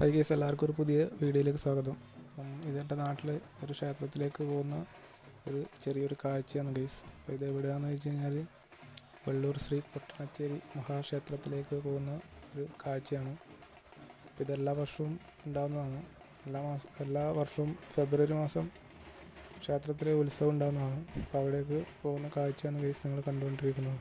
Hi guys, എല്ലാവർക്കും ഒരു പുതിയ വീഡിയോയിലേക്ക് സ്വാഗതം. ഇതെൻ്റെ നാട്ടിൽ ഒരു ക്ഷേത്രത്തിലേക്ക് പോകുന്ന ഒരു ചെറിയൊരു കാഴ്ചയാണ് ഗൈസ്. അപ്പോൾ ഇത് എവിടെയാണെന്ന് വെച്ച് കഴിഞ്ഞാൽ വെള്ളൂർ ശ്രീ കൊട്ടണച്ചേരി മഹാക്ഷേത്രത്തിലേക്ക് പോകുന്ന ഒരു കാഴ്ചയാണ്. അപ്പോൾ ഇതെല്ലാ വർഷവും ഉണ്ടാകുന്നതാണ്. എല്ലാ വർഷവും ഫെബ്രുവരി മാസം ക്ഷേത്രത്തിലെ ഉത്സവം ഉണ്ടാകുന്നതാണ്. അപ്പോൾ അവിടേക്ക് പോകുന്ന കാഴ്ചയാണ് ഗൈസ് നിങ്ങൾ കണ്ടുകൊണ്ടിരിക്കുന്നത്.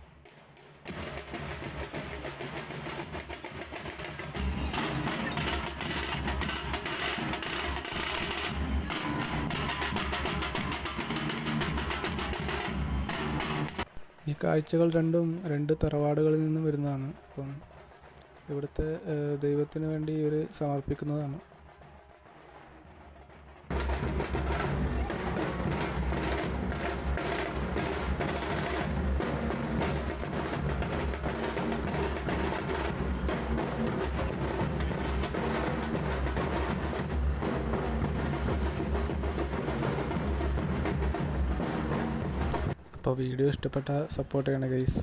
ഈ കാഴ്ചകൾ രണ്ട് തറവാടുകളിൽ നിന്നും വരുന്നതാണ്. അപ്പം ഇവിടുത്തെ ദൈവത്തിന് വേണ്ടി ഇവർ സമർപ്പിക്കുന്നതാണ്. അപ്പോൾ വീഡിയോ ഇഷ്ടപ്പെട്ടാൽ സപ്പോർട്ട് ചെയ്യണം ഗൈസ്.